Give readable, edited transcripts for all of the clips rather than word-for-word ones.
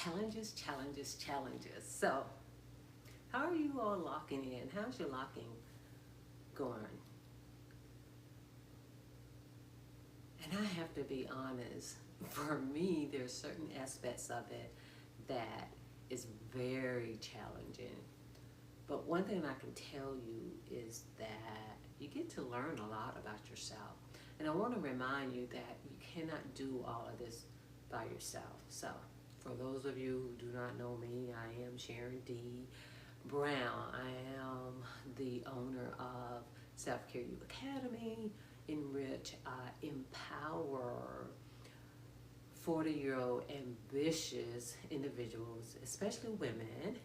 Challenges, challenges, challenges. So, how are you all locking in? How's your locking going? And I have to be honest, for me, there's certain aspects of it that is very challenging. But one thing I can tell you is that you get to learn a lot about yourself. And I want to remind you that you cannot do all of this by yourself. So, for those of you who do not know me, I am Sharon D. Brown. I am the owner of Self Care U Academy, in which I empower 40-year-old ambitious individuals, especially women,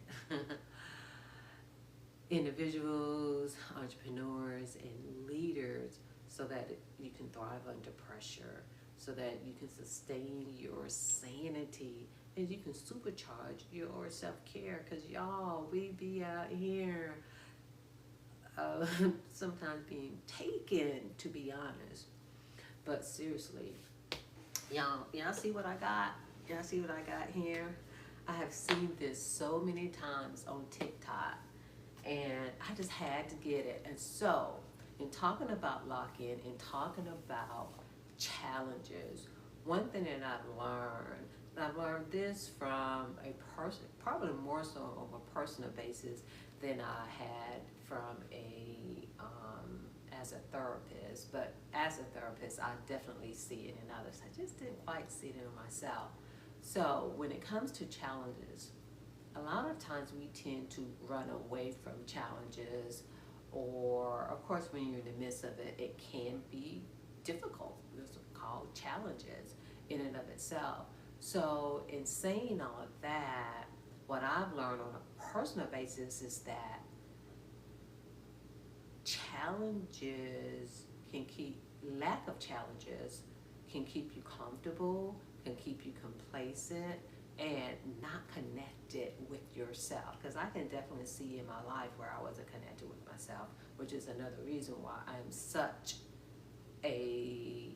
individuals, entrepreneurs, and leaders so that you can thrive under pressure, so that you can sustain your sanity and you can supercharge your self-care. Because y'all, we be out here uh, sometimes being taken, to be honest. But seriously, y'all see what I got? Y'all see what I got here? I have seen this so many times on TikTok, and I just had to get it. And so, in talking about lock-in and talking about challenges, one thing that I've learned this from a person, probably more so on a personal basis than I had from as a therapist. But as a therapist, I definitely see it in others. I just didn't quite see it in myself. So when it comes to challenges, a lot of times we tend to run away from challenges, or of course when you're in the midst of it, it can be difficult. It's called challenges in and of itself. So in saying all of that, what I've learned on a personal basis is that challenges can keep, lack of challenges can keep you comfortable, can keep you complacent, and not connected with yourself. Because I can definitely see in my life where I wasn't connected with myself, which is another reason why I'm such a,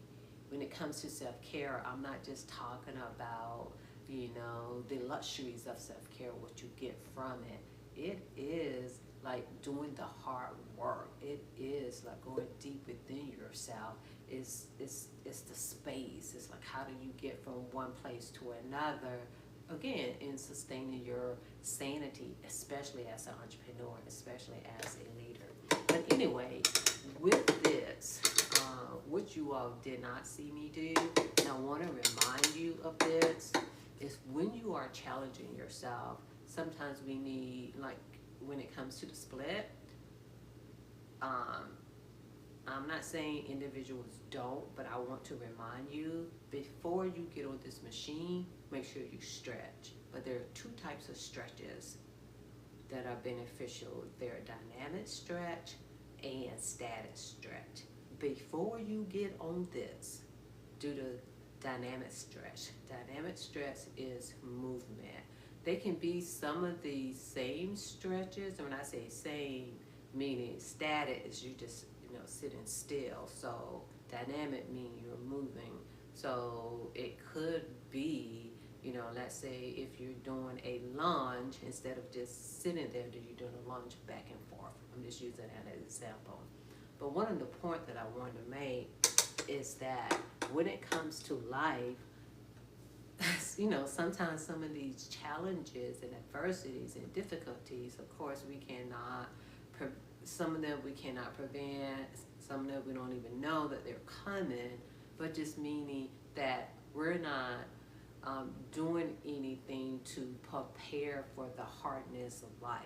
when it comes to self-care, I'm not just talking about, the luxuries of self-care, what you get from it. It is like doing the hard work. It is like going deep within yourself. It's the space. It's like, how do you get from one place to another? Again, in sustaining your sanity, especially as an entrepreneur, especially as a leader. But anyway, with this, what you all did not see me do, and I want to remind you of this, is when you are challenging yourself, sometimes we need, like when it comes to the split, I'm not saying individuals don't, but I want to remind you, before you get on this machine, make sure you stretch. But there are two types of stretches that are beneficial. They're dynamic stretch and static stretch. Before you get on this, do the dynamic stretch. Dynamic stretch is movement. They can be some of the same stretches, and when I say same, meaning static is you just sitting still. So dynamic means you're moving. So it could be, let's say if you're doing a lunge, instead of just sitting there, you're doing a lunge back and forth. I'm just using that as an example. But one of the points that I wanted to make is that when it comes to life, sometimes some of these challenges and adversities and difficulties, of course, we cannot, some of them we cannot prevent, some of them we don't even know that they're coming, but just meaning that we're not doing anything to prepare for the hardness of life.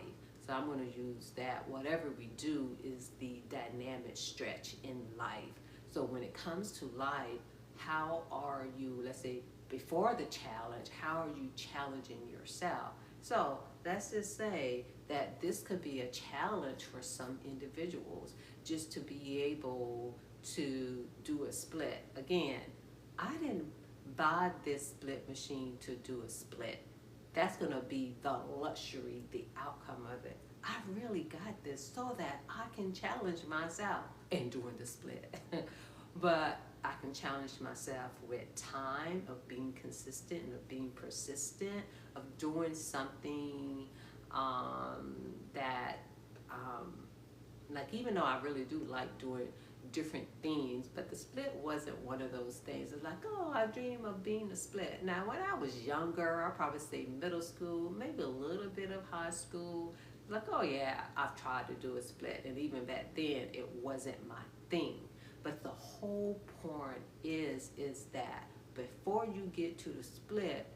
So I'm going to use that. Whatever we do is the dynamic stretch in life. So when it comes to life, how are you, let's say, before the challenge, how are you challenging yourself? So let's just say that this could be a challenge for some individuals, just to be able to do a split. Again, I didn't buy this split machine to do a split. That's going to be the luxury, the outcome of it. I really got this so that I can challenge myself in doing the split. But I can can challenge myself with time, of being consistent and of being persistent, of doing something that, like, even though I really do like doing different things, but the split wasn't one of those things. It's like, oh, I dream of being a split. Now, when I was younger, I'll probably say middle school, maybe a little bit of high school, like, oh yeah, I've tried to do a split. And even back then, it wasn't my thing. But the whole point is that before you get to the split,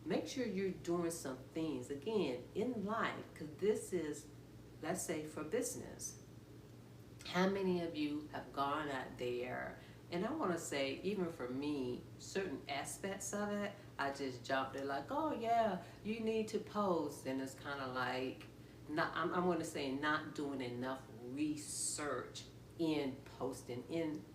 make sure you're doing some things, again, in life, because this is, let's say, for business. How many of you have gone out there, and I want to say, even for me, certain aspects of it, I just jumped in like, oh yeah, you need to post, and it's kind of like, not, I'm going to say not doing enough research in posting,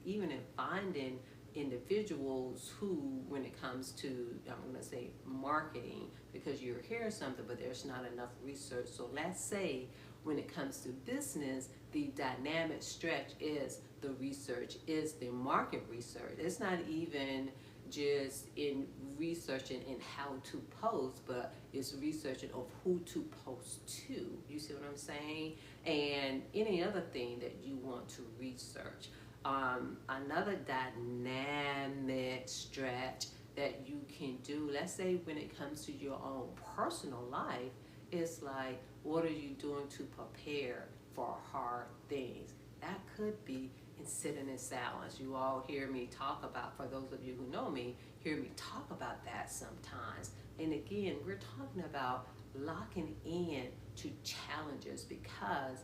even in finding individuals who, when it comes to, I'm going to say marketing, because you're hearing something, but there's not enough research. So let's say when it comes to business, the dynamic stretch is the research, is the market research. It's not even just in researching in how to post, but it's researching of who to post to. You see what I'm saying? And any other thing that you want to research. Another dynamic stretch that you can do, let's say when it comes to your own personal life, it's like, what are you doing to prepare for hard things? That could be in sitting in silence. You all hear me talk about, for those of you who know me, hear me talk about that sometimes. And again, we're talking about locking in to challenges, because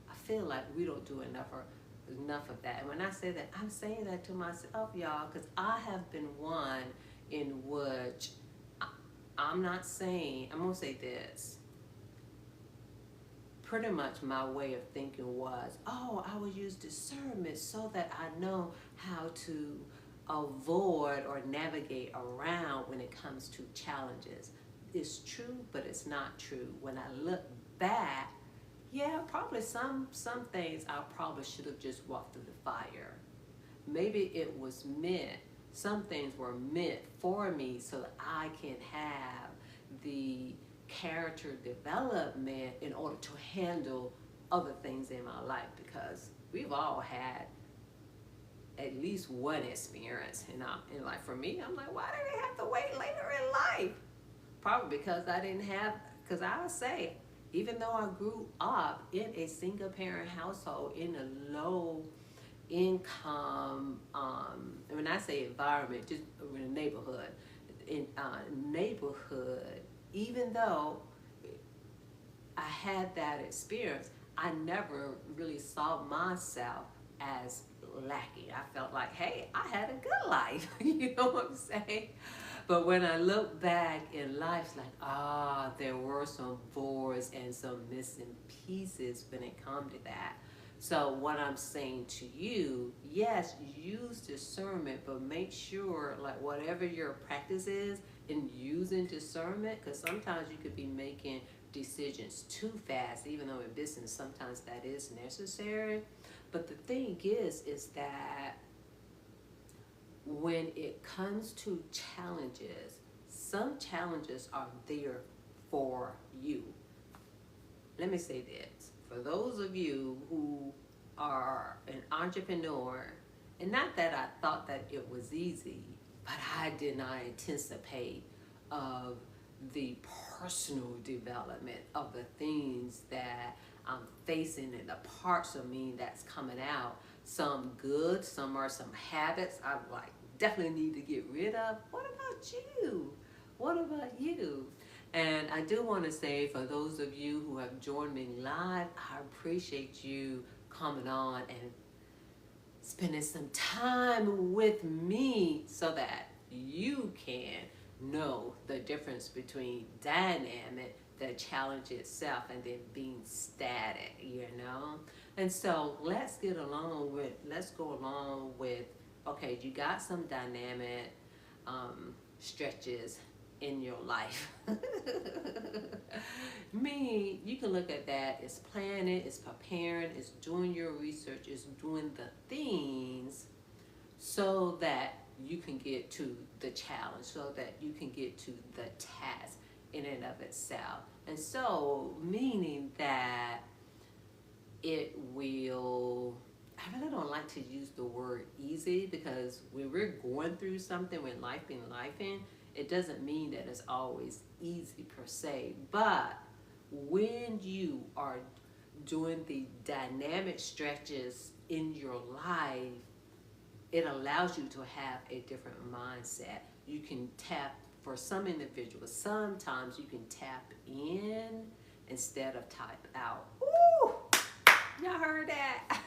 I feel like we don't do enough of that. And when I say that, I'm saying that to myself, y'all, because I have been one in which I'm not saying, I'm going to say this. Pretty much my way of thinking was, oh, I will use discernment so that I know how to avoid or navigate around when it comes to challenges. It's true, but it's not true. When I look back, yeah, probably some things I probably should have just walked through the fire. Maybe it was meant, some things were meant for me so that I can have the character development in order to handle other things in my life, because we've all had at least one experience in life. For me, I'm like, why did they have to wait later in life? Probably because I didn't have, because I would say, even though I grew up in a single parent household in a low income, and when I say environment, just in a neighborhood, even though I had that experience, I never really saw myself as lacking. I felt like, hey, I had a good life. You know what I'm saying? But when I look back in life, it's like, there were some voids and some missing pieces when it comes to that. So what I'm saying to you, yes, use discernment, but make sure, like, whatever your practice is in using discernment, because sometimes you could be making decisions too fast, even though in business sometimes that is necessary. But the thing is that when it comes to challenges, some challenges are there for you. Let me say this. For those of you who are an entrepreneur, and not that I thought that it was easy, but I did not anticipate of the personal development of the things that I'm facing and the parts of me that's coming out. Some good, some are some habits I like definitely need to get rid of. What about you? What about you? And I do want to say, for those of you who have joined me live, I appreciate you coming on and spending some time with me so that you can know the difference between dynamic, the challenge itself, and then being static, you know? And so let's go along with, okay, you got some dynamic stretches in your life. Me, you can look at that as planning, it's preparing, it's doing your research, it's doing the things so that you can get to the challenge, so that you can get to the task in and of itself. And so, meaning that it will, I really don't like to use the word easy, because when we're going through something, when life being lifing, it doesn't mean that it's always easy per se. But when you are doing the dynamic stretches in your life, it allows you to have a different mindset. You can tap, for some individuals, sometimes you can tap in instead of type out. Ooh, y'all heard that?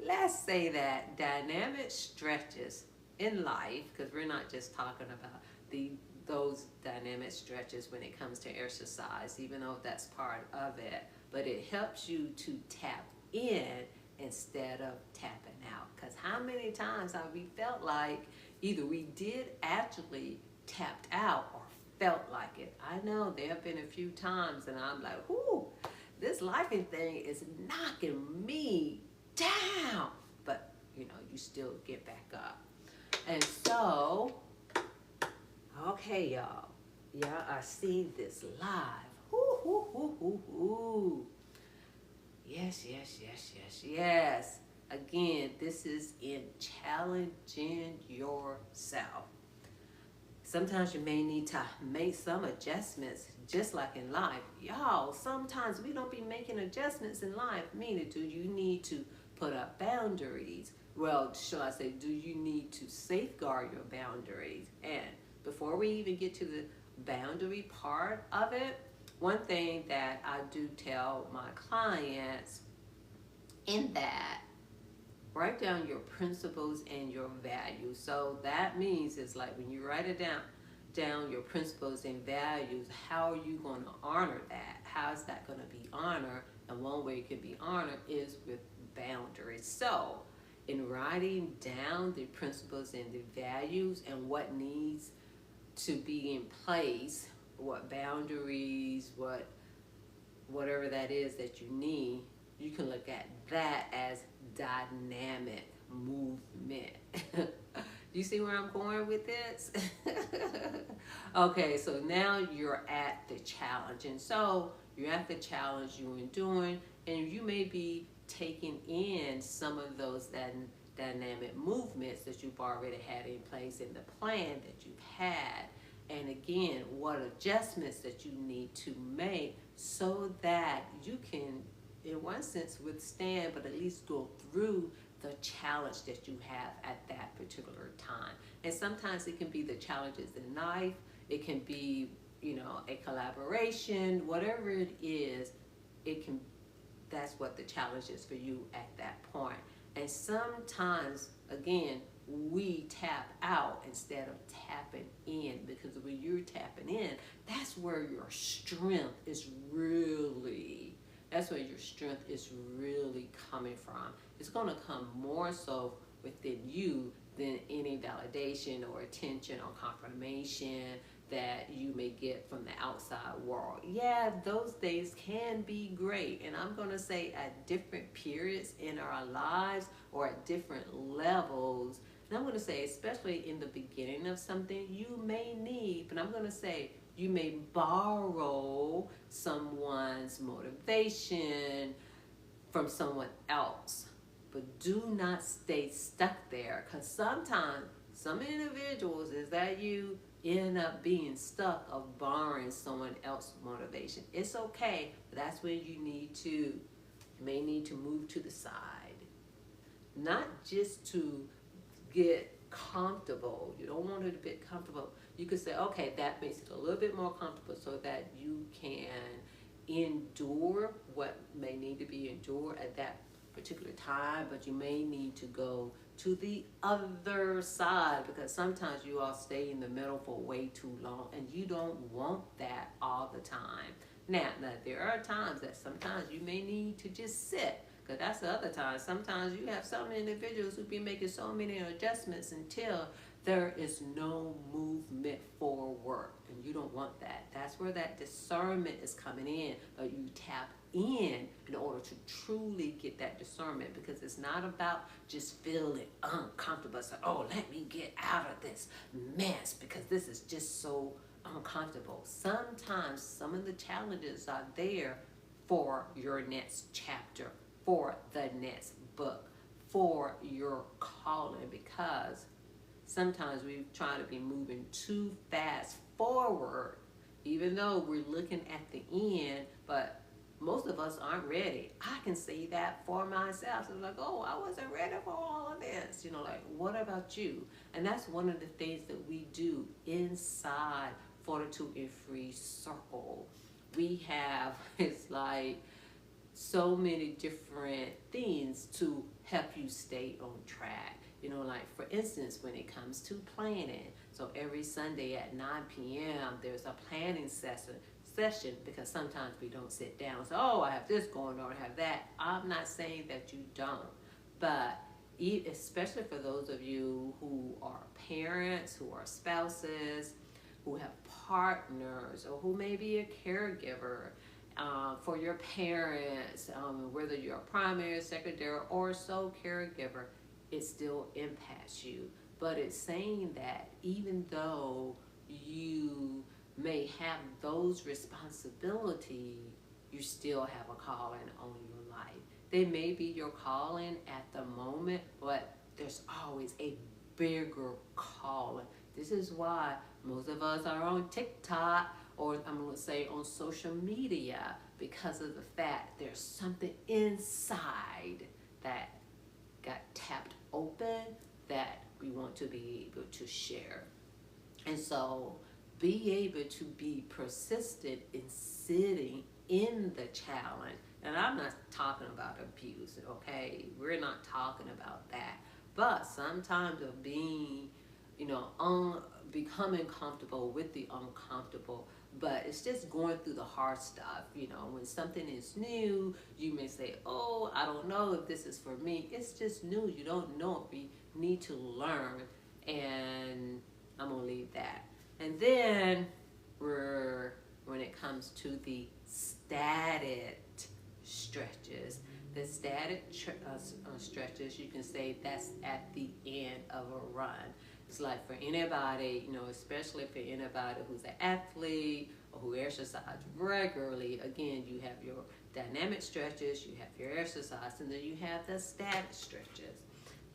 Let's say that dynamic stretches in life, because we're not just talking about those dynamic stretches when it comes to exercise, even though that's part of it, but it helps you to tap in instead of tapping out. Because how many times have we felt like either we did actually tapped out or felt like it? I know there have been a few times, and I'm like, whoo, this lifing thing is knocking me down. But, you still get back up. And so, okay, y'all. Y'all are seeing this live. Hoo, hoo, hoo, hoo, hoo. Yes, yes, yes, yes, yes. Again, this is in challenging yourself. Sometimes you may need to make some adjustments, just like in life. Y'all, sometimes we don't be making adjustments in life. Meaning, do you need to put up boundaries? Well, shall I say, do you need to safeguard your boundaries? And before we even get to the boundary part of it, one thing that I do tell my clients in that, write down your principles and your values. So that means it's like when you write it down your principles and values, how are you going to honor that? How is that going to be honored? And one way it can be honored is with boundaries. So in writing down the principles and the values and what needs to be in place, what boundaries, whatever that is that you need, you can look at that as dynamic movement. You see where I'm going with this? Okay, so now you're at the challenge. And so you're at the challenge you're doing, and you may be taking in some of those dynamic movements that you've already had in place in the plan that you've had. And again, what adjustments that you need to make so that you can, in one sense, withstand, but at least go through the challenge that you have at that particular time. And sometimes it can be the challenges in life. It can be, a collaboration, whatever it is, that's what the challenge is for you at that point. And sometimes, again, we tap out instead of tapping in, because when you're tapping in, that's where your strength is really coming from. It's going to come more so within you than any validation or attention or confirmation that you may get from the outside world. Yeah, those days can be great. And I'm going to say at different periods in our lives or at different levels. And I'm going to say, especially in the beginning of something, you may need, but I'm going to say, you may borrow someone's motivation from someone else. But do not stay stuck there, because sometimes some individuals is that you end up being stuck of borrowing someone else's motivation. It's okay, but that's when you may need to move to the side. Not just to get comfortable. You don't want it to be comfortable. You could say, okay, that makes it a little bit more comfortable so that you can endure what may need to be endured at that particular time, but you may need to go to the other side, because sometimes you all stay in the middle for way too long, and you don't want that all the time. Now there are times that sometimes you may need to just sit. Because that's the other time. Sometimes you have some individuals who be making so many adjustments until there is no movement forward. And you don't want that. That's where that discernment is coming in. But you tap in order to truly get that discernment, because it's not about just feeling uncomfortable. So, oh, let me get out of this mess because this is just so uncomfortable. Sometimes some of the challenges are there for your next chapter, for the next book, for your calling, because sometimes we try to be moving too fast forward, even though we're looking at the end, but most of us aren't ready. I can see that for myself. It's like, oh, I wasn't ready for all of this. You know, like, what about you? And that's one of the things that we do inside Fortitude and Free Circle. We have, it's like, so many different things to help you stay on track. You know, like, for instance, when it comes to planning. So every Sunday at 9 p.m., there's a planning session, because sometimes we don't sit down and say, oh, I have this going on, I have that. I'm not saying that you don't, but especially for those of you who are parents, who are spouses, who have partners, or who may be a caregiver for your parents, whether you're a primary, secondary, or sole caregiver, it still impacts you. But it's saying that even though you may have those responsibilities, you still have a calling on your life. They may be your calling at the moment, but there's always a bigger calling. This is why most of us are on TikTok, or I'm going to say on social media, because of the fact there's something inside that got tapped open that we want to be able to share. And so be able to be persistent in sitting in the challenge. And I'm not talking about abuse, okay? We're not talking about that. But sometimes of being, becoming comfortable with the uncomfortable, but it's just going through the hard stuff. When something is new, you may say, oh, I don't know if this is for me. It's just new. You don't know. We need to learn, and I'm going to leave that. And then when it comes to the static stretches, the static stretches, you can say that's at the end of a run. It's like for anybody, especially for anybody who's an athlete or who exercises regularly, again, you have your dynamic stretches, you have your exercise, and then you have the static stretches.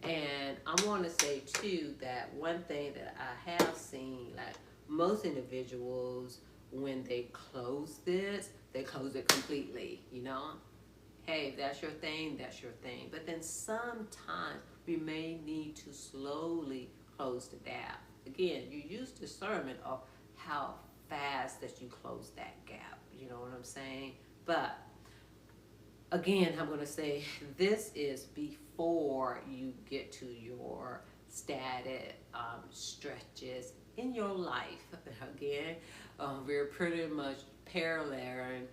And I want to say, too, that one thing that I have seen, like most individuals, when they close this, they close it completely, Hey, if that's your thing, that's your thing. But then sometimes we may need to slowly close the gap. Again, you use discernment of how fast that you close that gap. You know what I'm saying? But again, I'm going to say this is before you get to your static stretches in your life. Again, we're pretty much paralleling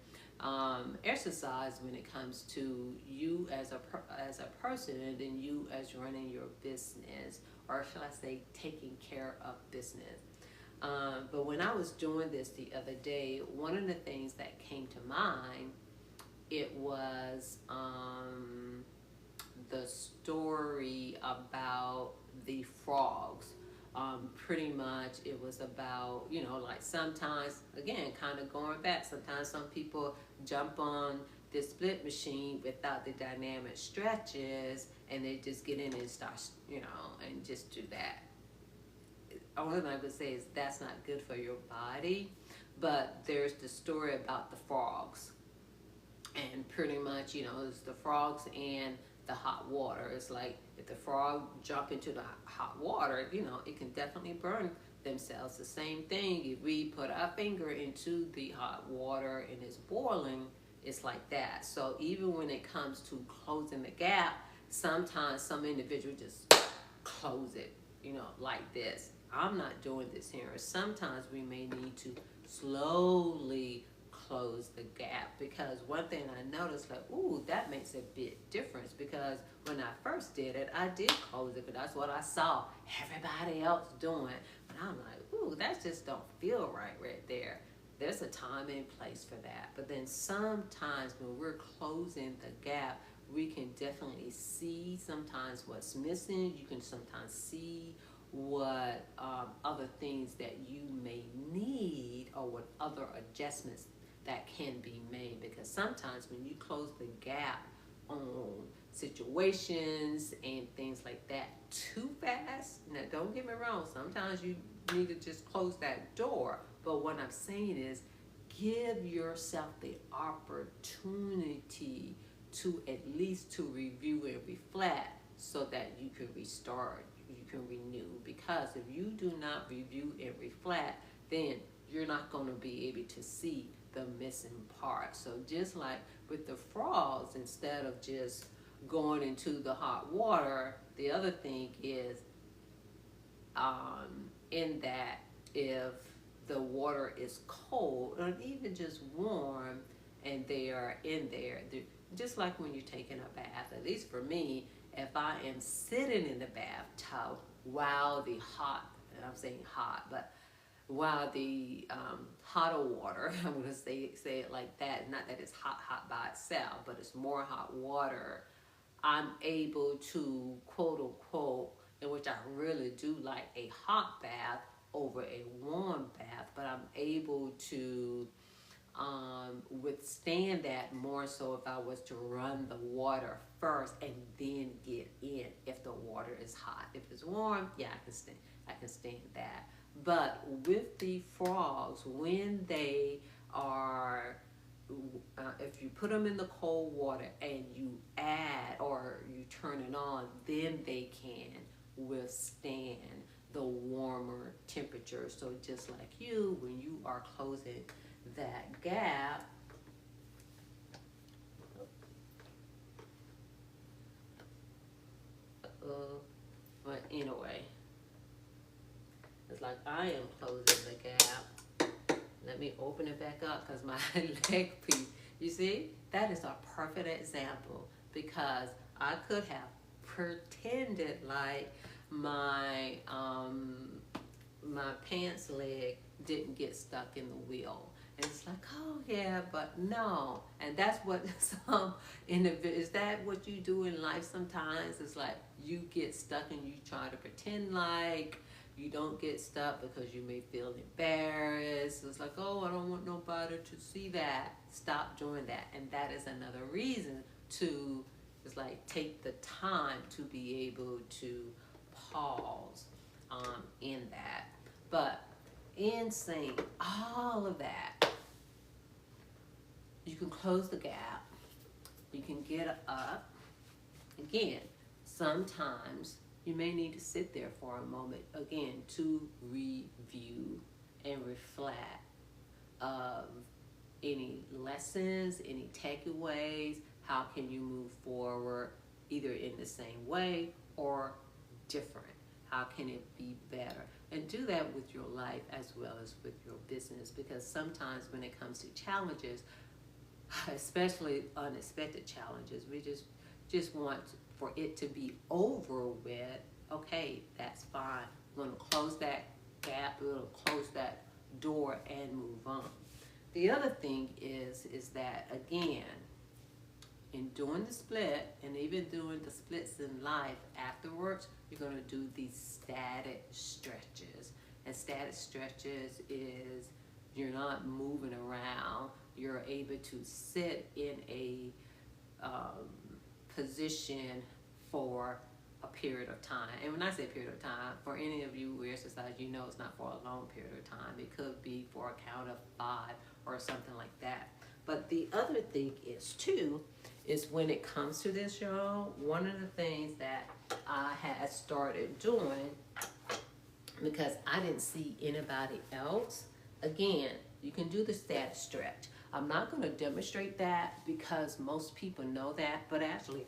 exercise when it comes to you as a person, and then you as running your business, or shall I say taking care of business. But when I was doing this the other day, one of the things that came to mind, it was the story about the frogs. Pretty much it was about, like sometimes, again, kind of going back, sometimes some people jump on the split machine without the dynamic stretches, and they just get in and start, and just do that. Only thing I would say is that's not good for your body. But there's the story about the frogs. And pretty much, it's the frogs and the hot water. It's like if the frog jump into the hot water, it can definitely burn themselves. The same thing, if we put our finger into the hot water and it's boiling, it's like that. So even when it comes to closing the gap, sometimes some individuals just close it, like this. I'm not doing this here. Sometimes we may need to slowly close the gap. Because one thing I noticed, like, ooh, that makes a big difference. Because when I first did it, I did close it, but that's what I saw everybody else doing. And I'm like, ooh, that just don't feel right there. There's a time and place for that. But then sometimes when we're closing the gap, we can definitely see sometimes what's missing. You can sometimes see what other things that you may need, or what other adjustments that can be made. Because sometimes when you close the gap on situations and things like that too fast, now don't get me wrong, sometimes you need to just close that door. But what I'm saying is, give yourself the opportunity to at least to review and reflect, so that you can restart, you can renew. Because if you do not review and reflect, then you're not going to be able to see the missing part. So just like with the frogs, instead of just going into the hot water, the other thing is in that if the water is cold or even just warm and they are in there, just like when you're taking a bath, at least for me, if I am sitting in the bathtub while the hot, and I'm saying hot, but while the hotter water, I'm going to say it like that, not that it's hot by itself, but it's more hot water, I'm able to, quote unquote, in which I really do like a hot bath over a warm bath, but I'm able to withstand that more so if I was to run the water first and then get in if the water is hot. If it's warm, yeah, I can stand that. But with the frogs, when they are, if you put them in the cold water and you add or you turn it on, then they can withstand the warmer temperature. So just like you, when you are closing that gap, but anyway, it's like I am closing the gap. Let me open it back up because my leg piece, you see, that is a perfect example, because I could have pretended like my my pants leg didn't get stuck in the wheel. And it's like, oh yeah, but no. And that's what some individuals, is that what you do in life sometimes? It's like you get stuck and you try to pretend like you don't get stuck because you may feel embarrassed. It's like, oh, I don't want nobody to see that. Stop doing that. And that is another reason to, it's like, take the time to be able to pause in that. But in saying all of that, you can close the gap, you can get up. Again, sometimes you may need to sit there for a moment, again, to review and reflect of any lessons, any takeaways, how can you move forward either in the same way or different? How can it be better? And do that with your life as well as with your business, because sometimes when it comes to challenges, especially unexpected challenges, we just want for it to be over with. Okay, that's fine. We're going to close that gap, we're going to close that door and move on. The other thing is that, again, in doing the split and even doing the splits in life afterwards, you're going to do these static stretches. And static stretches is you're not moving around. You're able to sit in a position for a period of time. And when I say period of time, for any of you who exercise, you know it's not for a long period of time. It could be for a count of 5 or something like that. But the other thing is too, is when it comes to this, y'all, one of the things that I had started doing, because I didn't see anybody else, again, you can do the static stretch. I'm not going to demonstrate that because most people know that, but actually,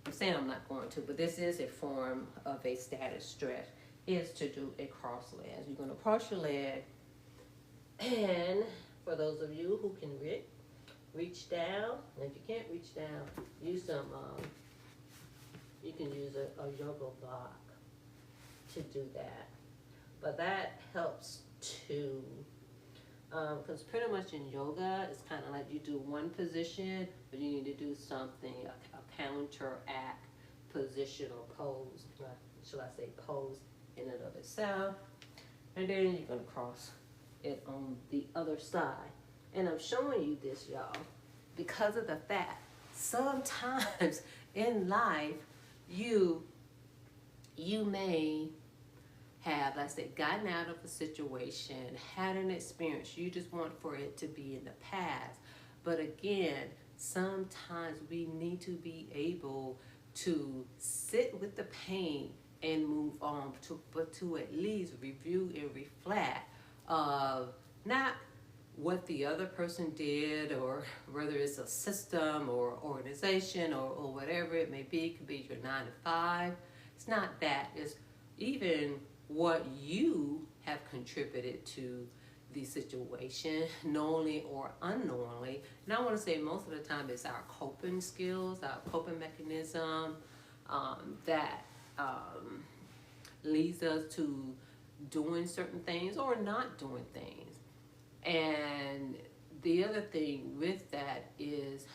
I'm saying I'm not going to, but this is a form of a static stretch, is to do a cross leg. You're going to cross your leg and For those of you who can reach down, and if you can't reach down, use some, you can use a yoga block to do that. But that helps to, because pretty much in yoga, it's kind of like you do one position, but you need to do something, a counteract position or pose, shall I say pose in and of itself. And then you're going to cross it on the other side. And I'm showing you this, y'all, because of the fact sometimes in life you may have, let's say, gotten out of a situation, had an experience, you just want for it to be in the past. But again, sometimes we need to be able to sit with the pain and move on, but to at least review and reflect of not what the other person did, or whether it's a system or organization or whatever it may be. It could be your 9 to 5. It's not that. It's even what you have contributed to the situation, knowingly or unknowingly. And I want to say most of the time it's our coping skills, our coping mechanism that leads us to doing certain things or not doing things. And the other thing with that is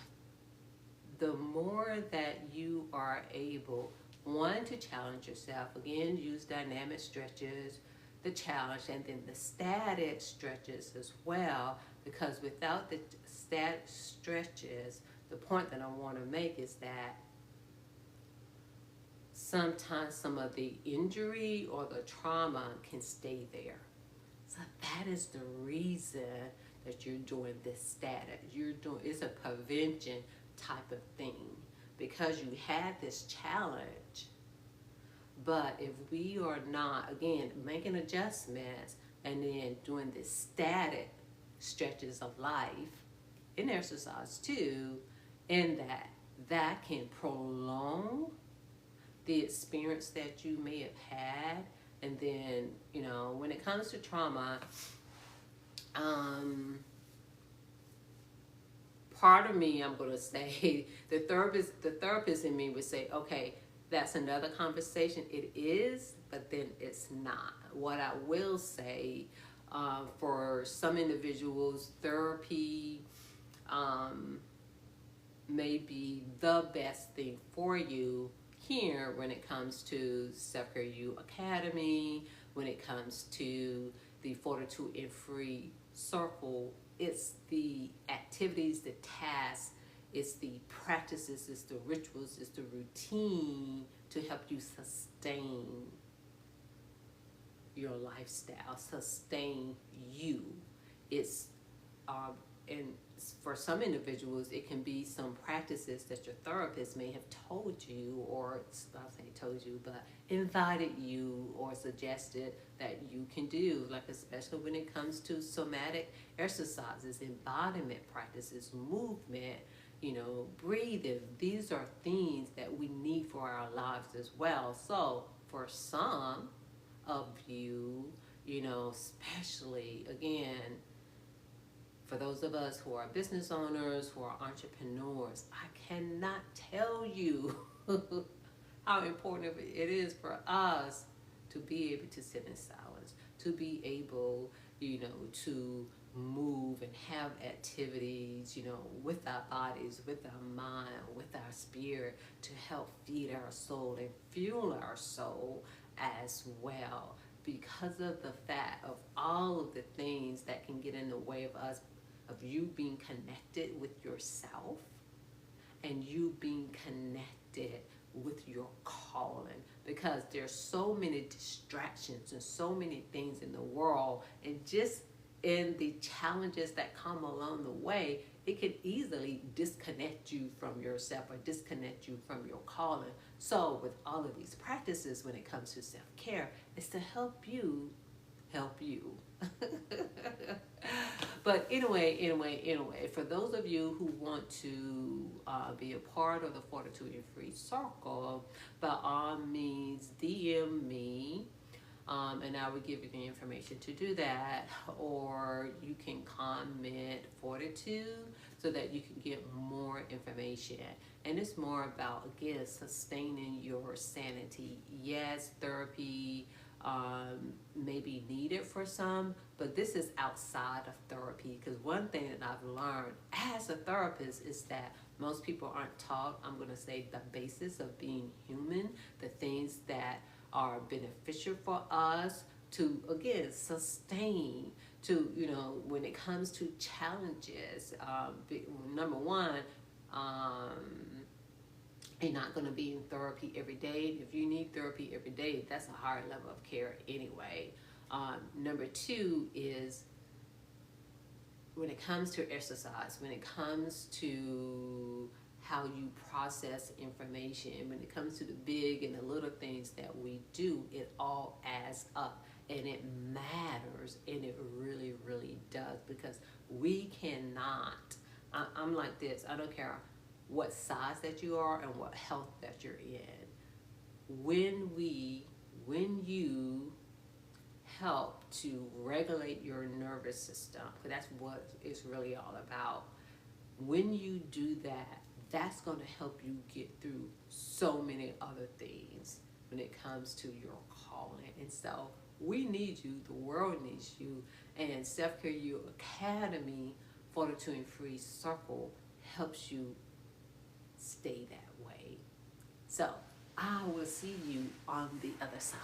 the more that you are able, one, to challenge yourself, again, use dynamic stretches, the challenge, and then the static stretches as well, because without the static stretches, the point that I want to make is that sometimes some of the injury or the trauma can stay there. So that is the reason that you're doing this static. It's a prevention type of thing, because you had this challenge. But if we are not, again, making adjustments and then doing the static stretches of life and exercise too, in that can prolong the experience that you may have had. And then, when it comes to trauma, part of me, I'm going to say, the therapist in me would say, okay, that's another conversation. It is, but then it's not. What I will say, for some individuals, therapy may be the best thing for you. Here, when it comes to Self-Care U Academy, when it comes to the Fortitude and Free Circle, it's the activities, the tasks, it's the practices, it's the rituals, it's the routine to help you sustain your lifestyle, sustain you. It's and for some individuals, it can be some practices that your therapist may have told you, or I'll say told you, but invited you or suggested that you can do, like especially when it comes to somatic exercises, embodiment practices, movement, breathing. These are things that we need for our lives as well. So for some of you, especially, again, for those of us who are business owners, who are entrepreneurs, I cannot tell you how important it is for us to be able to sit in silence, to be able, to move and have activities, with our bodies, with our mind, with our spirit, to help feed our soul and fuel our soul as well. Because of the fact of all of the things that can get in the way of us, of you being connected with yourself and you being connected with your calling, because there's so many distractions and so many things in the world, and just in the challenges that come along the way, it can easily disconnect you from yourself or disconnect you from your calling. So with all of these practices, when it comes to self-care, it's to help you But anyway, for those of you who want to be a part of the Fortitude and Free Circle, by all means, DM me and I will give you the information to do that. Or you can comment Fortitude so that you can get more information. And it's more about, again, sustaining your sanity. Yes, therapy may be needed for some, but this is outside of therapy. Because one thing that I've learned as a therapist is that most people aren't taught, I'm going to say, the basis of being human, the things that are beneficial for us to, again, sustain, to, when it comes to challenges. Number one, you're not going to be in therapy every day. If you need therapy every day, that's a higher level of care anyway. Number two is when it comes to exercise, when it comes to how you process information, when it comes to the big and the little things that we do, it all adds up. And it matters, and it really, really does, because we cannot, I'm like this, I don't care what size that you are and what health that you're in. When you help to regulate your nervous system, because that's what it's really all about. When you do that, that's going to help you get through so many other things when it comes to your calling. And so we need you, the world needs you, and Self Care U Academy, Fortitude and Free Circle helps you stay that way. So I will see you on the other side.